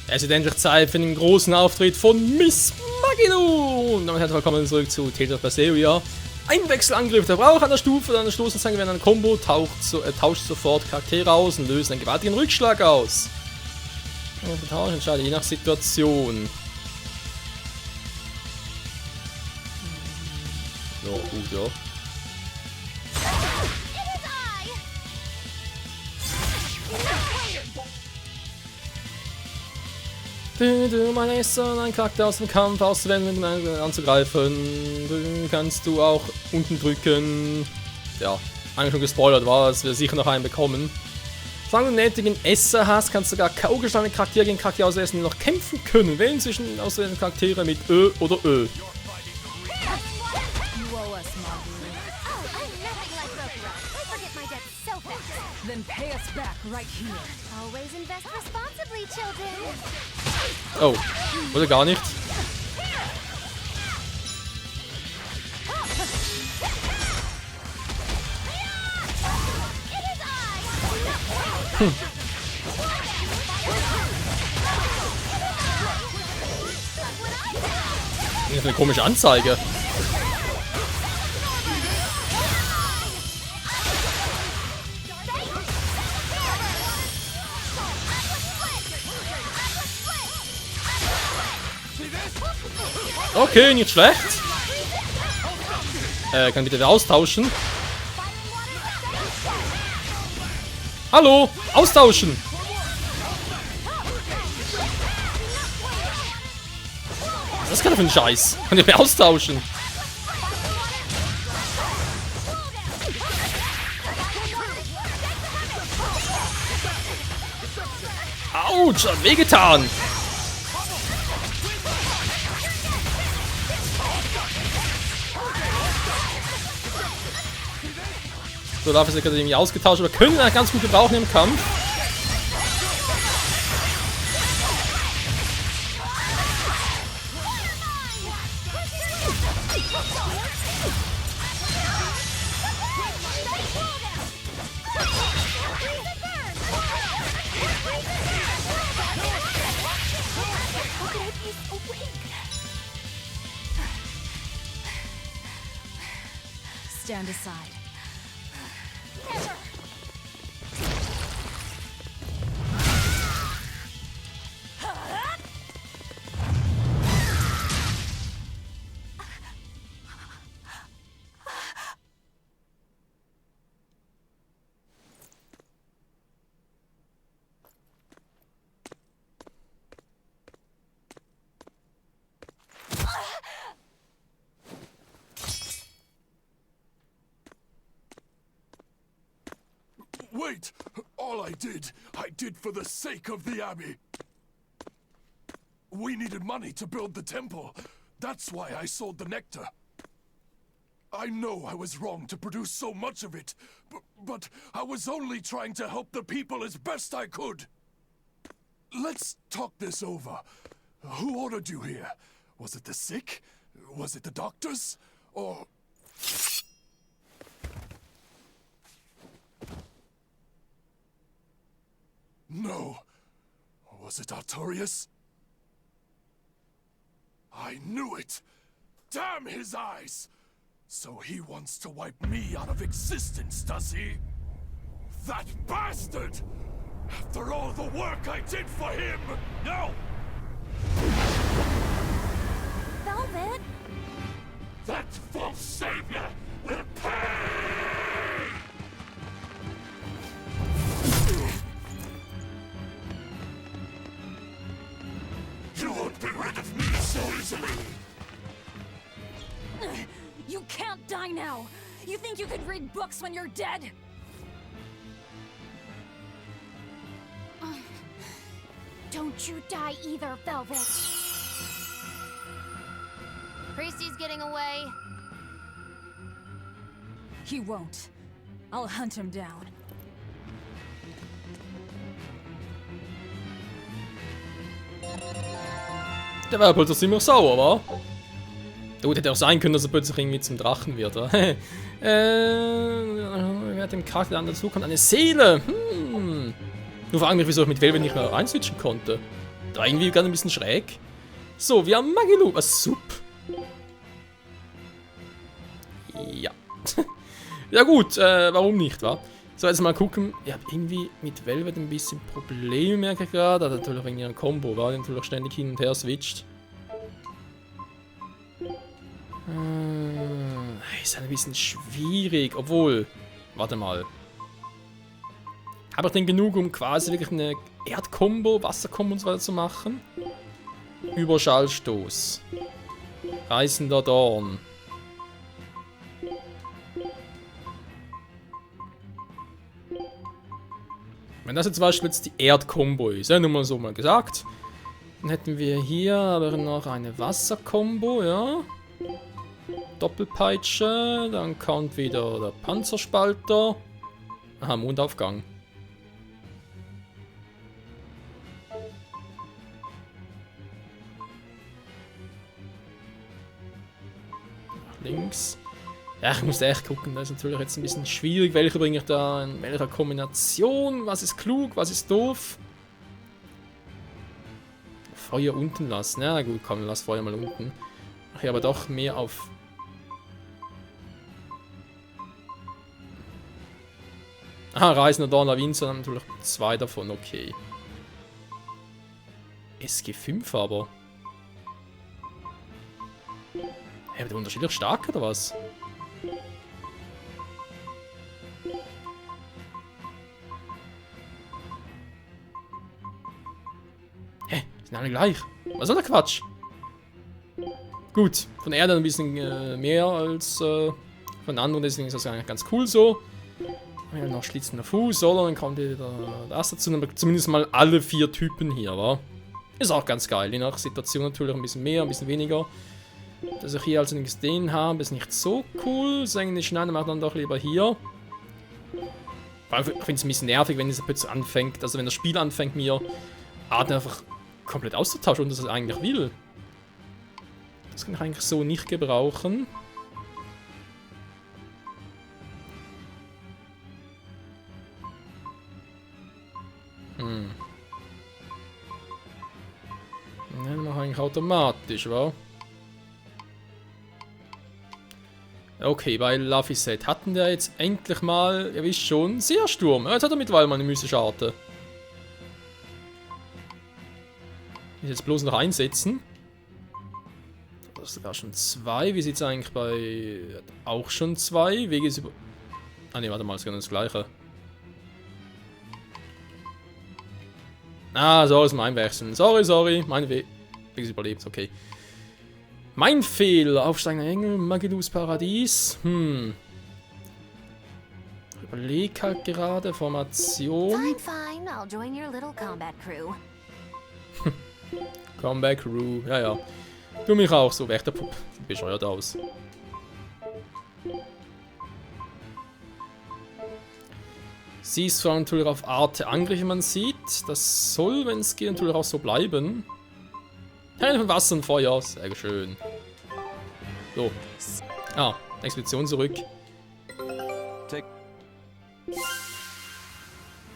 Es ist endlich Zeit für den großen Auftritt von Miss Magino! Und damit herzlich willkommen zurück zu Tales of Berseria. Ein Wechselangriff der Brauch an der Stufe, dann Stoßanzeige während ein Combo, tauscht sofort Charaktere aus und löst einen gewaltigen Rückschlag aus. Und Tausch entscheidet je nach Situation. Ja, gut, ja. Man ist ein Charakter aus dem Kampf auszuwählen, anzugreifen. Kannst du auch unten drücken. Ja, eigentlich schon gespoilert war, dass wir sicher noch einen bekommen. Solange du nötigen Esser hast, kannst du sogar K.O. gestandene Charaktere gegen Charaktere auswählen, die noch kämpfen können. Wählen zwischen auswählenden Charaktere mit Ö oder Ö. Oh, oder gar nicht. Das ist eine komische Anzeige. Okay, nicht schlecht. Kann bitte austauschen. Hallo, austauschen. Was ist das für ein Scheiß? Kann ich mir austauschen? Autsch, hat wehgetan. So, dafür ist er irgendwie ausgetauscht, aber können wir ganz gut gebrauchen im Kampf. Stand aside. Wait! All I did for the sake of the Abbey. We needed money to build the temple. That's why I sold the nectar. I know I was wrong to produce so much of it, but I was only trying to help the people as best I could. Let's talk this over. Who ordered you here? Was it the sick? Was it the doctors? Or... No. Was it Artorias? I knew it! Damn his eyes! So he wants to wipe me out of existence, does he? That bastard! After all the work I did for him! No! Velvet? That false savior will pay! You won't be rid of me so easily! You can't die now! You think you could read books when you're dead? Don't you die either, Velvet. Priesty's getting away. He won't. I'll hunt him down. Der war plötzlich ziemlich sauer, wa? Gut, hätte auch sein können, dass er plötzlich irgendwie zum Drachen wird, oder? Wer hat dem Charakter dann dazu kommt? Eine Seele! Nur frage mich, wieso ich mit Velvet nicht mehr reinswitchen konnte. Da war irgendwie gerade ein bisschen schräg. So, wir haben Magilu. Was? Sup. Ja. Ja gut, warum nicht, wa? So, jetzt mal gucken. Ich habe irgendwie mit Velvet ein bisschen Probleme, merke ich gerade. Hat natürlich wegen ihrem Combo, war natürlich ständig hin und her switcht. Ist ein bisschen schwierig, obwohl... Warte mal. Habe ich denn genug, um quasi wirklich eine Erdkombo, Wasserkombo und so weiter zu machen? Überschallstoß. Reißender Dorn. Wenn das jetzt zum Beispiel jetzt die Erdkombo ist, ja, nur mal so mal gesagt. Dann hätten wir hier aber noch eine Wasserkombo, ja. Doppelpeitsche, dann kommt wieder der Panzerspalter. Aha, Mondaufgang. Nach links. Ja, ich muss echt gucken, das ist natürlich jetzt ein bisschen schwierig. Welche bringe ich da in welcher Kombination? Was ist klug, was ist doof? Feuer unten lassen. Ja gut, komm, lass Feuer mal unten. Ach ja, aber doch mehr auf... Aha, Reisender Dorn Lawinen, sondern natürlich 2 davon, okay. SG5 aber. Hä, der unterschiedlich stark oder was? Hä, sind alle gleich. Was soll der Quatsch? Gut, von Erde ein bisschen mehr als von anderen, deswegen ist das eigentlich ganz cool so. Wir haben noch schlitzender Fuß, oder? Dann kommt wieder das dazu. Aber zumindest mal alle 4 Typen hier, wa? Ist auch ganz geil. Je nach Situation natürlich ein bisschen mehr, ein bisschen weniger. Dass ich hier also nichts den habe, ist nicht so cool. Deswegen die Schneiden macht dann doch lieber hier. Ich finde es ein bisschen nervig, wenn dieser plötzlich anfängt. Also wenn das Spiel anfängt, mir Arten einfach komplett auszutauschen und das eigentlich will. Das kann ich eigentlich so nicht gebrauchen. Ja, mache eigentlich automatisch, wa? Okay, bei Laphicet hatten wir jetzt endlich mal, ihr wisst schon, Seersturm. Jetzt hat er mittlerweile mal eine mystische Arte. Ich jetzt bloß noch einsetzen. Das ist sogar schon 2. Wie sieht es eigentlich bei... Auch schon 2. Wege ist über... Ah ne, warte mal, ist genau das gleiche. Ah, so ist mein Wechseln. Sorry. Mein Weg ist überlebt, okay. Mein Fehler. Aufsteigender Engel, Magidus Paradies. Überleg halt gerade. Formation. Fine. I'll join your little combat crew. Combat Crew. Ja. Du mich auch so. Weg der Puppe. Sieht bescheuert aus. Sie ist zwar natürlich auf Arte Angriff, wie man sieht. Das soll, wenn es geht, natürlich auch so bleiben. Hände von Wasser und Feuer. Sehr schön. So. Ah, Expedition zurück.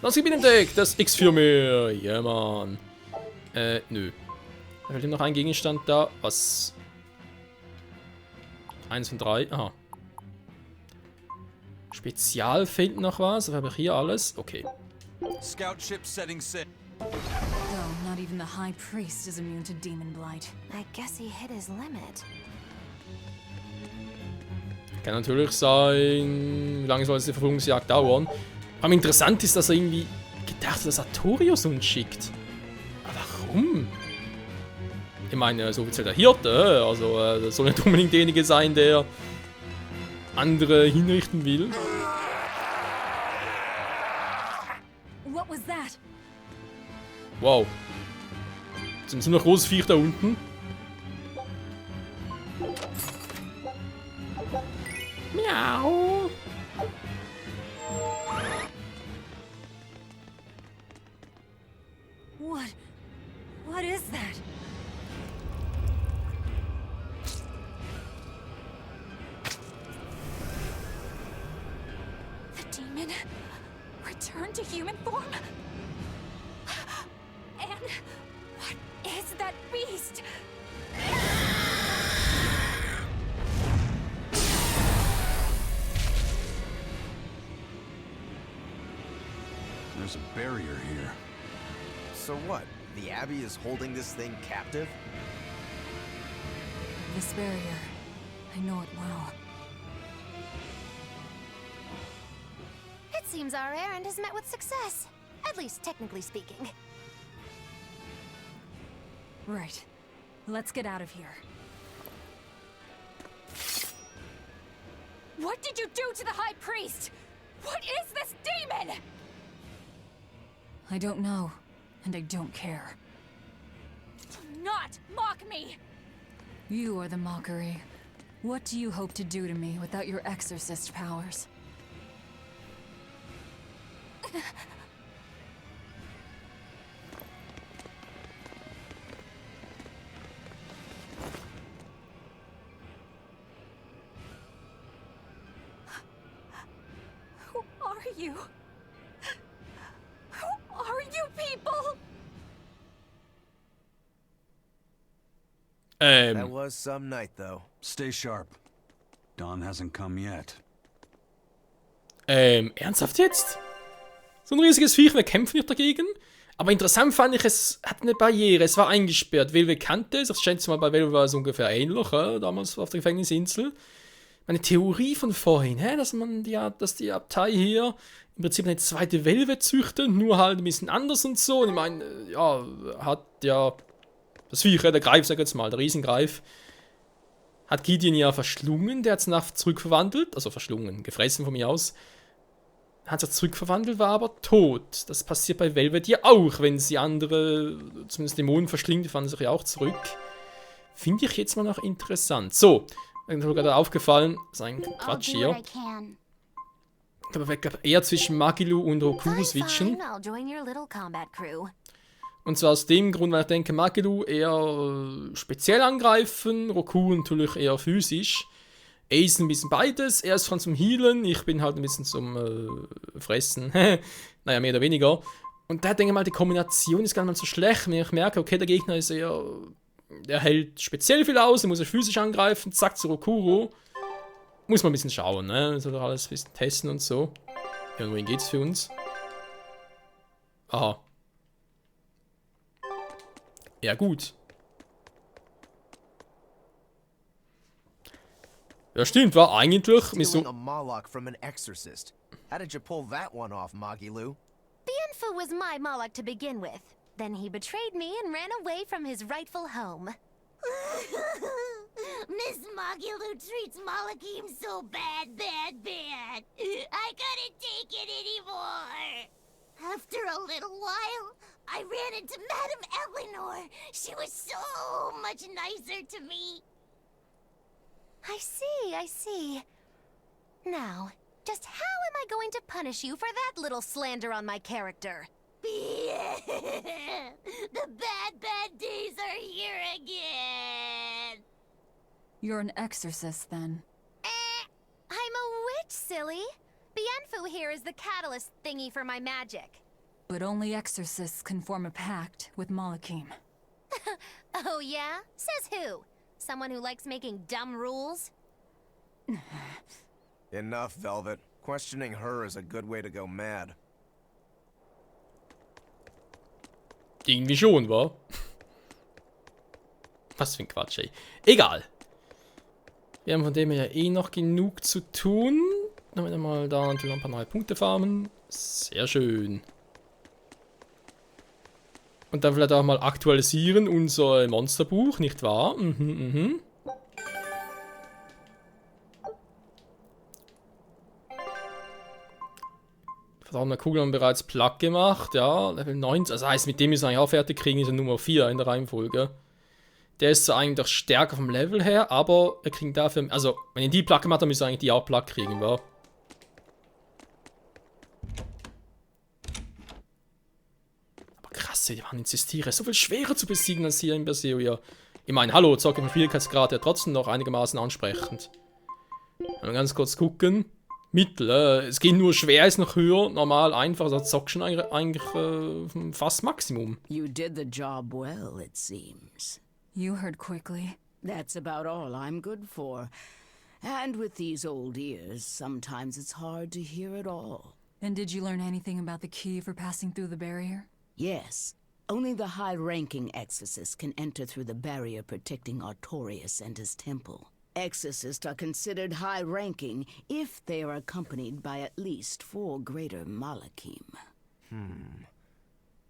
Das Gebiet entdeckt. Das X für mir. Ja, Mann. Nö. Da fehlt noch ein Gegenstand da. Was? 1 von 3. Aha. Spezial fehlt noch was. Aber habe ich hier alles? Okay. Scout ship setting sail. Oh, not even the High Priest is immune to demon blight. I guess he hit his limit. Kann natürlich sein. Wie lange soll die Verfolgungsjagd dauern? Aber interessant ist, dass er irgendwie gedacht hat, dass Artorius uns schickt. Aber warum? Ich meine, so offiziell der Hirte, also das soll nicht unbedingt derjenige sein, der andere hinrichten will. What was that? Wow. Sind so noch großes Viech da unten? Miau. What is that? The demon returned to human form. And What is that beast? There's a barrier here. So what? The Abbey is holding this thing captive? This barrier. I know it well. It seems our errand has met with success. At least technically speaking. Right. Let's get out of here. What did you do to the High Priest? What is this demon? I don't know, and I don't care. Do not mock me! You are the mockery. What do you hope to do to me without your exorcist powers? Who are you? Who are you people? That was some night, though. Stay sharp. Dawn hasn't come yet. Ernsthaft jetzt? So ein riesiges Viech, wir kämpfen nicht dagegen. Aber interessant fand ich, es hat eine Barriere, es war eingesperrt. Velve kannte es, ich schätze mal, bei Velve war es ungefähr ähnlich, damals auf der Gefängnisinsel. Meine Theorie von vorhin, dass die Abtei hier im Prinzip eine zweite Velve züchtet, nur halt ein bisschen anders und so. Und ich meine, ja, hat ja das Viech, der Greif, sag ich jetzt mal, der Riesengreif, hat Gideon ja verschlungen, der hat es nach zurückverwandelt, also verschlungen, gefressen von mir aus. Hat sich zurückverwandelt, war aber tot. Das passiert bei Velvet ja auch, wenn sie andere, zumindest Dämonen verschlingt, fanden sich ja auch zurück. Finde ich jetzt mal noch interessant. So, mir ist gerade aufgefallen, das ist ein Quatsch hier. Ich glaube, eher zwischen Magilu und Rokuru switchen. Und zwar aus dem Grund, weil ich denke, Magilu eher speziell angreifen, Rokuru natürlich eher physisch. Ace ein bisschen beides, er ist zum Healen, ich bin halt ein bisschen zum Fressen. Naja, mehr oder weniger. Und da denke ich mal, die Kombination ist gar nicht mal so schlecht, wenn ich merke, okay, der Gegner ist eher, der hält speziell viel aus, er muss er physisch angreifen, zack, zu Rokuro. Muss man ein bisschen schauen, ne? Soll doch alles ein bisschen testen und so. Ja, wohin geht's für uns? Aha. Ja, gut. Ja, stimmt, war eigentlich... Stealing a Moloch from an exorcist. How did you pull that one off, Magilu? Bienfu was my Moloch to begin with. Then he betrayed me and ran away from his rightful home. Miss Magilu treats Malakhim so bad. I couldn't take it anymore. After a little while, I ran into Madame Eleanor. She was so much nicer to me. I see. Now, just how am I going to punish you for that little slander on my character? The bad days are here again. You're an exorcist, then. I'm a witch, silly. Bienfu here is the catalyst thingy for my magic. But only exorcists can form a pact with Malakhim. Oh yeah? Says who? Someone who likes making dumb rules? Enough, Velvet. Questioning her is a good way to go mad. Irgendwie schon, wa? Was für ein Quatsch, ey. Egal. Wir haben von dem her ja eh noch genug zu tun. Dann werden wir mal da natürlich noch ein paar neue Punkte farmen. Sehr schön. Und dann vielleicht auch mal aktualisieren unser Monsterbuch, nicht wahr? Verdammte Kugel haben wir bereits platt gemacht, ja, Level 19, also heißt, mit dem müssen wir eigentlich auch fertig kriegen, ist ja Nummer 4 in der Reihenfolge. Der ist zwar eigentlich stärker vom Level her, aber wir kriegen dafür, also, wenn ihr die platt gemacht habt, müsst ihr eigentlich die auch platt kriegen, wa? Aber krass, die waren insistieren, so viel schwerer zu besiegen als hier in Berseria. Ich meine, hallo, Zocke vom Schwierigkeitsgrad ja trotzdem noch einigermaßen ansprechend. Mal ganz kurz gucken. Mittel. Es geht nur schwer, ist noch höher, normal, einfach, das zockst schon eigentlich fast Maximum. You did the job well, it seems. You heard quickly. That's about all I'm good for. And with these old ears, sometimes it's hard to hear it all. And did you learn anything about the key for passing through the barrier? Yes. Only the high-ranking exorcists can enter through the barrier protecting Artorias and his temple. Exorcists are considered high-ranking if they are accompanied by at least 4 greater Malakhim.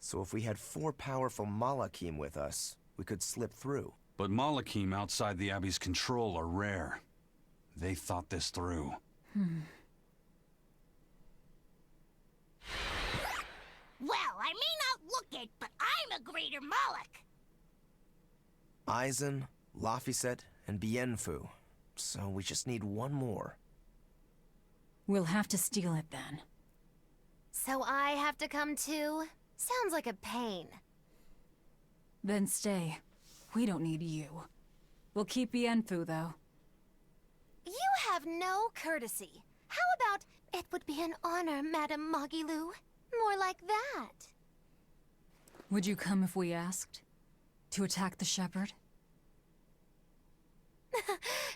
So if we had 4 powerful Malakhim with us, we could slip through. But Malakhim outside the Abbey's control are rare. They thought this through. Well, I may not look it, but I'm a greater Malak. Aizen, Laphicet, and Bienfu. So we just need one more. We'll have to steal it then. So I have to come too? Sounds like a pain. Then stay. We don't need you. We'll keep Bienfu, though. You have no courtesy. How about, it would be an honor, Madame Magilu? More like that. Would you come if we asked? To attack the shepherd?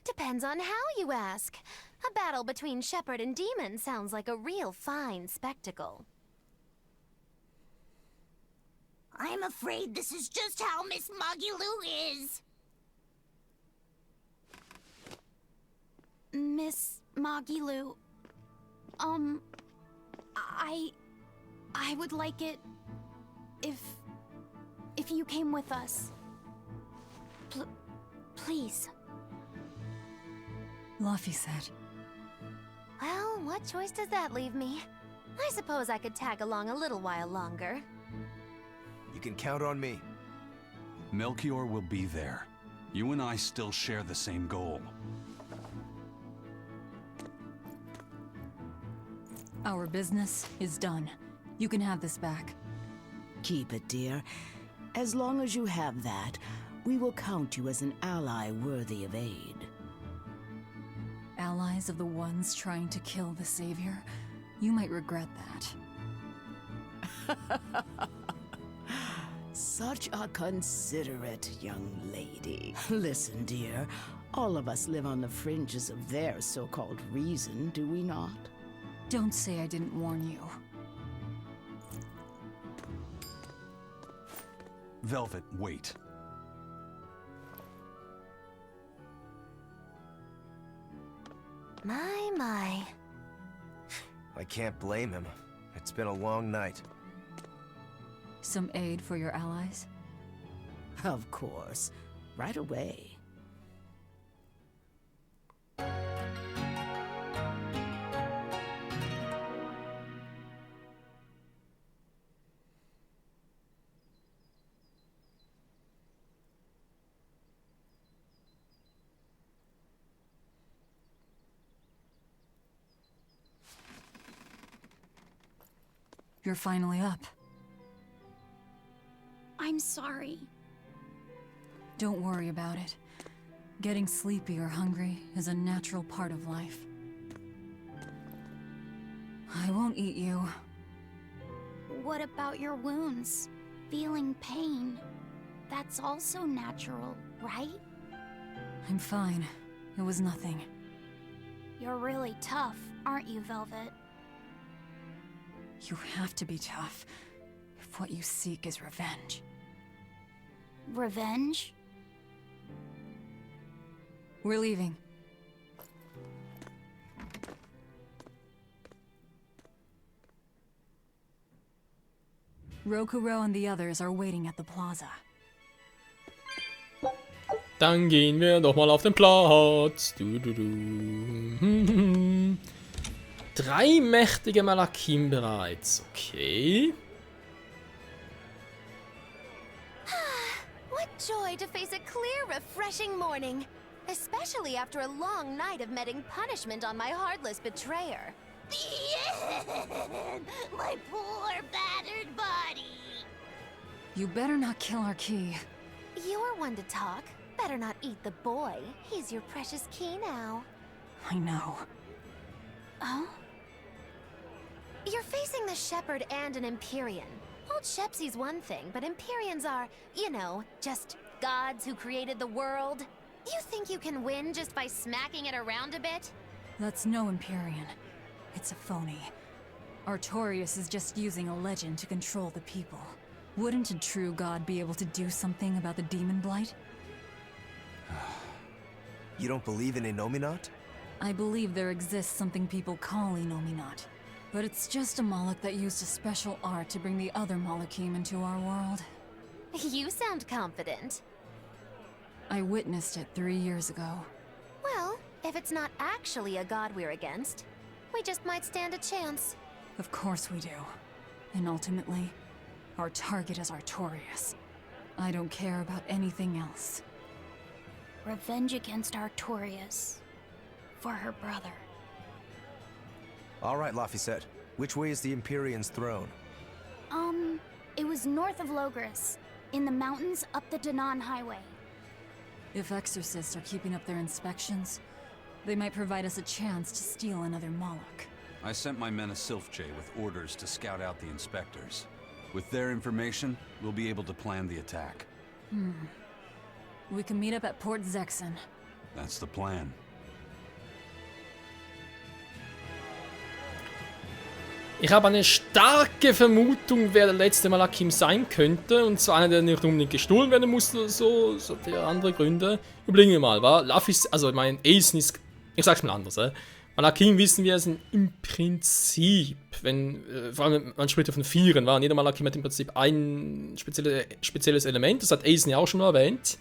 Depends on how you ask. A battle between shepherd and demon sounds like a real fine spectacle. I'm afraid this is just how Miss Magilu is. Miss Magilu, I would like it if you came with us. Please. Luffy said. Well, what choice does that leave me? I suppose I could tag along a little while longer. You can count on me. Melchior will be there. You and I still share the same goal. Our business is done. You can have this back. Keep it, dear. As long as you have that, we will count you as an ally worthy of aid. Allies of the ones trying to kill the Savior? You might regret that. Such a considerate young lady. Listen, dear, all of us live on the fringes of their so-called reason, do we not? Don't say I didn't warn you. Velvet, wait. My. I can't blame him. It's been a long night. Some aid for your allies? Of course. Right away. You're finally up. I'm sorry. Don't worry about it. Getting sleepy or hungry is a natural part of life. I won't eat you. What about your wounds? Feeling pain? That's also natural, right? I'm fine. It was nothing. You're really tough, aren't you, Velvet? You have to be tough if what you seek is revenge. Revenge? We're leaving. Rokuro and the others are waiting at the plaza. Dann gehen wir doch mal auf den Platz. 3 mächtige Malakhim bereits. Okay. What joy to face a clear, refreshing morning. Especially after a long night of meting punishment on my heartless betrayer. My poor battered body. You better not kill our key. You're one to talk. Better not eat the boy. He's your precious key now. I know. Oh? You're facing the Shepherd and an Empyrean. Old Shepsy's one thing, but Empyreans are, you know, just gods who created the world. You think you can win just by smacking it around a bit? That's no Empyrean. It's a phony. Artorias is just using a legend to control the people. Wouldn't a true god be able to do something about the demon blight? You don't believe in Innominat? I believe there exists something people call Innominat. But it's just a Moloch that used a special art to bring the other Malakhim into our world. You sound confident. I witnessed it 3 years ago. Well, if it's not actually a god we're against, we just might stand a chance. Of course we do. And ultimately, our target is Artorias. I don't care about anything else. Revenge against Artorias. For her brother. All right, Laphicet. Which way is the Empyrean's throne? It was north of Logris. In the mountains up the Danan Highway. If exorcists are keeping up their inspections, they might provide us a chance to steal another Moloch. I sent my men a Sylph-J with orders to scout out the inspectors. With their information, we'll be able to plan the attack. We can meet up at Port Zexen. That's the plan. Ich habe eine starke Vermutung, wer der letzte Malakhim sein könnte. Und zwar einer, der nicht unbedingt gestohlen werden musste oder so. So der andere Gründe. Überlegen wir mal, wa? Also ich meine, Aeson ist... Ich sag's mal anders, Malakhim wissen wir sind im Prinzip, wenn... vor allem, man spricht von Vieren, wa? Und jeder Malakhim hat im Prinzip ein spezielles Element. Das hat Aeson ja auch schon mal erwähnt.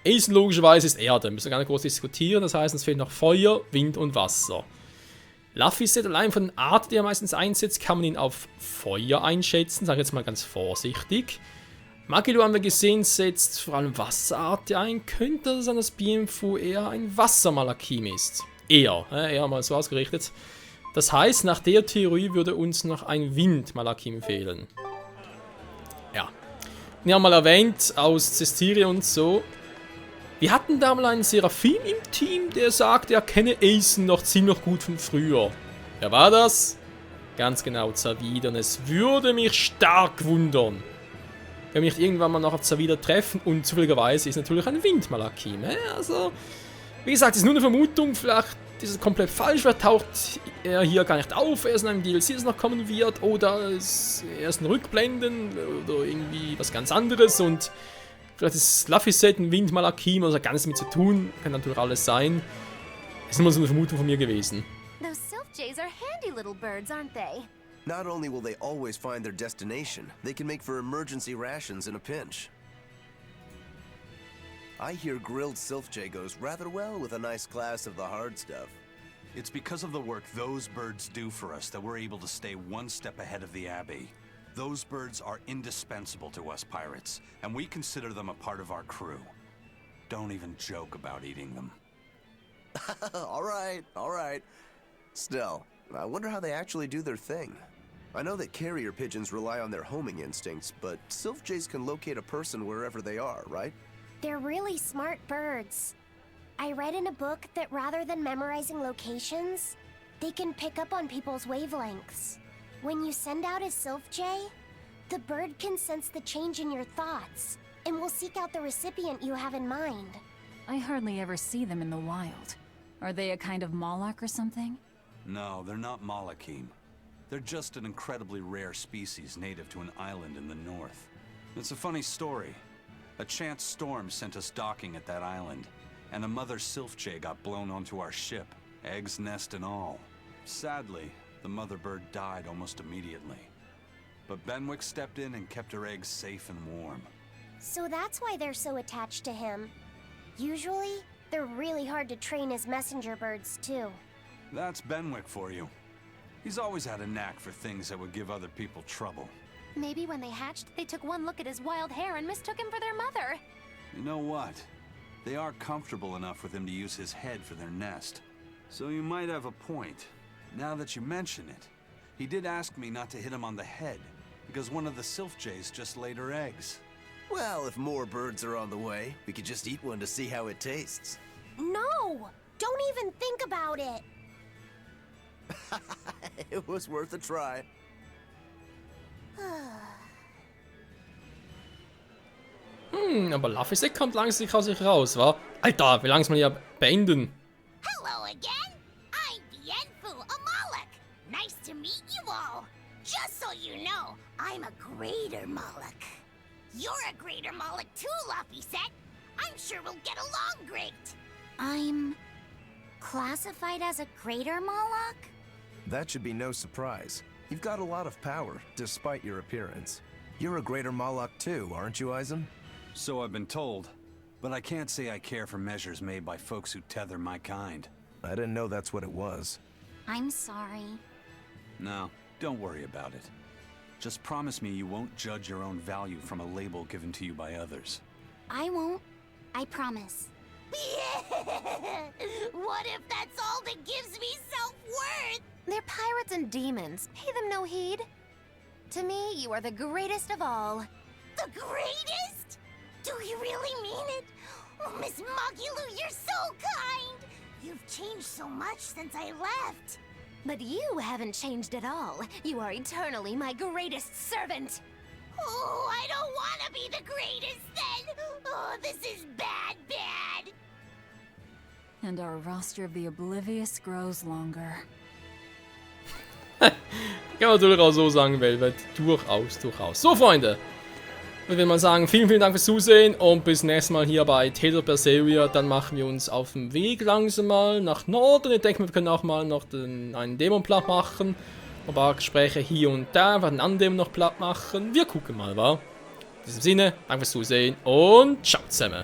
Aeson logischerweise ist Erde. Müssen wir gar nicht groß diskutieren. Das heißt, es fehlt noch Feuer, Wind und Wasser. Laphicet, allein von der Art, die er meistens einsetzt, kann man ihn auf Feuer einschätzen, sage ich jetzt mal ganz vorsichtig. Magilu haben wir gesehen, setzt vor allem Wasserart ein. Könnte es sein, dass BMFU eher ein Wasser-Malakhim ist? Eher mal so ausgerichtet. Das heißt, nach der Theorie würde uns noch ein Wind-Malakhim fehlen. Ja. Wir haben mal erwähnt, aus Cestiria und so. Wir hatten da mal einen Seraphim im Team, der sagt, er kenne Aeson noch ziemlich gut von früher. Wer war das? Ganz genau, Zavida. Und es würde mich stark wundern, wenn wir mich irgendwann mal noch auf Zavida treffen. Und zufälligerweise ist natürlich ein Wind-Malakhim. Also, wie gesagt, es ist nur eine Vermutung. Vielleicht ist es komplett falsch. Vielleicht taucht er hier gar nicht auf, erst in einem DLC, das noch kommen wird. Oder er ist ein Rückblenden oder irgendwie was ganz anderes. Und vielleicht ist Laphicet ein Wind-Malakhim, also hat gar nichts damit zu tun. Kann natürlich alles sein. Ist nur so eine Vermutung von mir gewesen. Those Sylph-Jays are handy little birds, aren't they? Not only will they always find their destination, they can make for emergency rations in a pinch. I hear grilled Sylph-J goes rather well with a nice glass of the hard stuff. It's because of the work those birds do for us that we're able to stay one step ahead of the Abbey. Those birds are indispensable to us pirates, and we consider them a part of our crew. Don't even joke about eating them. All right. Still, I wonder how they actually do their thing. I know that carrier pigeons rely on their homing instincts, but Sylph-Jays can locate a person wherever they are, right? They're really smart birds. I read in a book that rather than memorizing locations, they can pick up on people's wavelengths. When you send out a Sylph-J, the bird can sense the change in your thoughts, and will seek out the recipient you have in mind. I hardly ever see them in the wild. Are they a kind of Moloch or something? No, they're not Malakhim. They're just an incredibly rare species native to an island in the north. It's a funny story. A chance storm sent us docking at that island, and a mother Sylph-J got blown onto our ship, eggs, nest, and all. Sadly, the mother bird died almost immediately. But Benwick stepped in and kept her eggs safe and warm. So that's why they're so attached to him. Usually, they're really hard to train as messenger birds, too. That's Benwick for you. He's always had a knack for things that would give other people trouble. Maybe when they hatched, they took one look at his wild hair and mistook him for their mother. You know what? They are comfortable enough with him to use his head for their nest. So you might have a point. Now that you mention it, he did ask me not to hit him on the head, because one of the Sylph-Jays just laid her eggs. Well, if more birds are on the way, we could just eat one to see how it tastes. No! Don't even think about it! It was worth a try. Aber Laffisek kommt langsam aus sich raus, wa? Alter, wie langsam hier beenden. Hello again. I'm Bienfu, a Moloch. Nice to meet you all. Just so you know, I'm a greater Moloch. You're a greater Moloch too, Laffisek. I'm sure we'll get along great. I'm classified as a greater Moloch? That should be no surprise. You've got a lot of power, despite your appearance. You're a greater Moloch too, aren't you, Eisen? So I've been told, but I can't say I care for measures made by folks who tether my kind. I didn't know that's what it was. I'm sorry. No, don't worry about it. Just promise me you won't judge your own value from a label given to you by others. I won't. I promise. What if that's all that gives me self-worth? They're pirates and demons. Pay them no heed. To me, you are the greatest of all. The greatest? Do you really mean it? Oh, Miss Magilu, you're so kind! You've changed so much since I left. But you haven't changed at all. You are eternally my greatest servant. Oh, I don't want to be the greatest then! Oh, this is bad. And our roster of the oblivious grows longer. Kann man natürlich auch so sagen, Velvet. Durchaus. So, Freunde. Ich würde mal sagen, vielen Dank fürs Zusehen und bis nächstes Mal hier bei Tales of Berseria. Dann machen wir uns auf den Weg langsam mal nach Norden. Ich denke, wir können auch mal noch einen Dämon platt machen. Ein paar Gespräche hier und da, werden einen anderen Dämon noch platt machen. Wir gucken mal, wa? In diesem Sinne, danke fürs Zusehen und ciao zusammen.